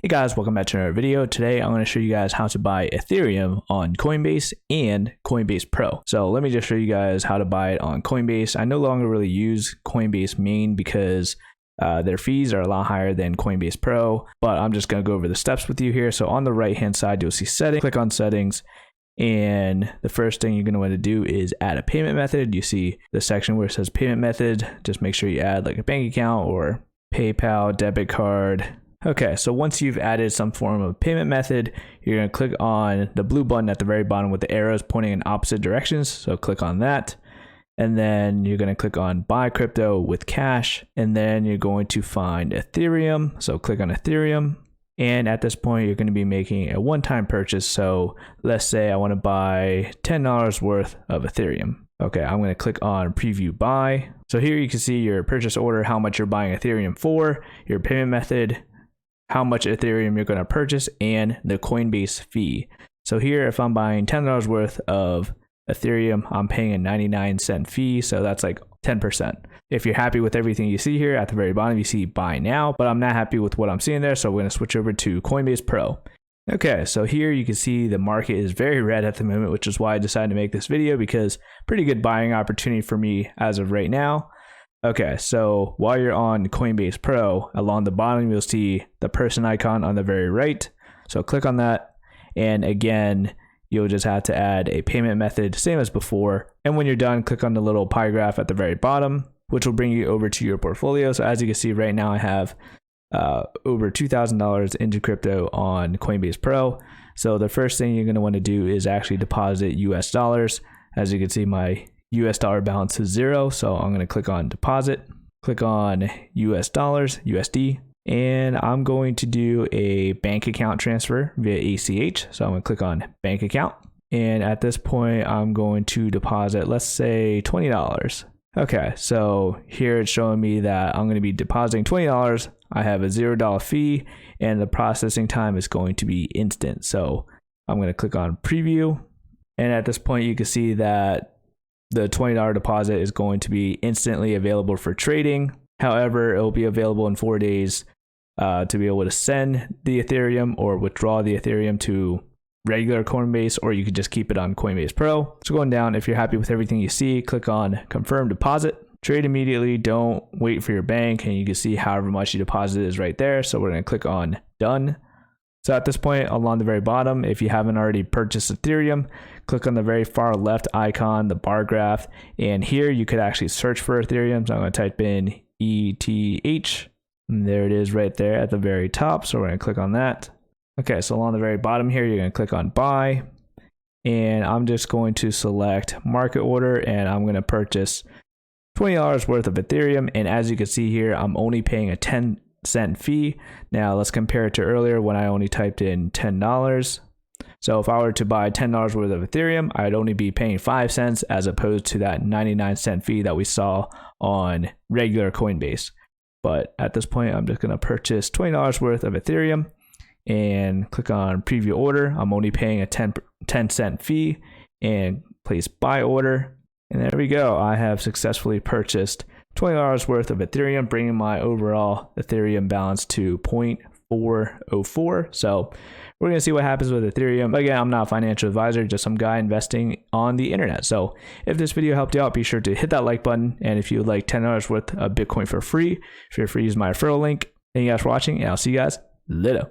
Hey guys, welcome back to another video. Today I'm going to show you guys how to buy Ethereum on Coinbase and Coinbase Pro. So let me just show you guys how to buy it on Coinbase. I no longer really use Coinbase main because their fees are a lot higher than Coinbase Pro, but I'm just going to go over the steps with you here. So on the right hand side, you'll see settings. Click on settings, and the first thing you're going to want to do is add a payment method. You see the section where it says payment method. Just make sure you add like a bank account or PayPal, debit card. Okay, so once you've added some form of payment method, you're going to click on the blue button at the very bottom with the arrows pointing in opposite directions. So click on that. And then you're going to click on buy crypto with cash. And then you're going to find Ethereum. So click on Ethereum. And at this point, you're going to be making a one-time purchase. So let's say I want to buy $10 worth of Ethereum. Okay, I'm going to click on preview buy. So here you can see your purchase order, how much you're buying Ethereum for, your payment method, how much Ethereum you're going to purchase, and the Coinbase fee. So here, if I'm buying $10 worth of Ethereum, I'm paying a 99-cent fee. So that's like 10%. If you're happy with everything you see here, at the very bottom, you see buy now, but I'm not happy with what I'm seeing there. So we're going to switch over to Coinbase Pro. Okay, so here you can see the market is very red at the moment, which is why I decided to make this video, because pretty good buying opportunity for me as of right now. Okay, so while you're on Coinbase Pro, along the bottom, you'll see the person icon on the very right. So click on that. And again, you'll just have to add a payment method, same as before. And when you're done, click on the little pie graph at the very bottom, which will bring you over to your portfolio. So as you can see right now, I have over $2,000 into crypto on Coinbase Pro. So the first thing you're going to want to do is actually deposit US dollars. As you can see, my US dollar balance is $0. So I'm going to click on deposit, click on US dollars, USD, and I'm going to do a bank account transfer via ACH. So I'm going to click on bank account. And at this point, I'm going to deposit, let's say $20. Okay, so here it's showing me that I'm going to be depositing $20. I have a $0 fee, and the processing time is going to be instant. So I'm going to click on preview. And at this point, you can see that the $20 deposit is going to be instantly available for trading. However, it will be available in 4 days to be able to send the Ethereum or withdraw the Ethereum to regular Coinbase, or you could just keep it on Coinbase Pro. So going down, if you're happy with everything you see, click on confirm deposit. Trade immediately, don't wait for your bank, and you can see however much you deposited is right there. So we're going to click on done. So at this point, along the very bottom, if you haven't already purchased Ethereum, click on the very far left icon, the bar graph, and here you could actually search for Ethereum. So I'm going to type in ETH, and there it is right there at the very top. So we're going to click on that. Okay, so along the very bottom here, you're going to click on buy, and I'm just going to select market order, and I'm going to purchase $20 worth of Ethereum. And as you can see here, I'm only paying a 10-cent fee. Now let's compare it to earlier when I only typed in $10. So if I were to buy $10 worth of Ethereum, I'd only be paying 5 cents as opposed to that 99-cent fee that we saw on regular Coinbase. But at this point, I'm just going to purchase $20 worth of Ethereum and click on preview order. I'm only paying a 10-cent fee and place buy order. And there we go. I have successfully purchased $20 worth of Ethereum, bringing my overall Ethereum balance to 0.404. So we're going to see what happens with Ethereum. Again, I'm not a financial advisor, just some guy investing on the internet. So if this video helped you out, be sure to hit that like button. And if you would like $10 worth of Bitcoin for free, feel free to use my referral link. Thank you guys for watching, and I'll see you guys later.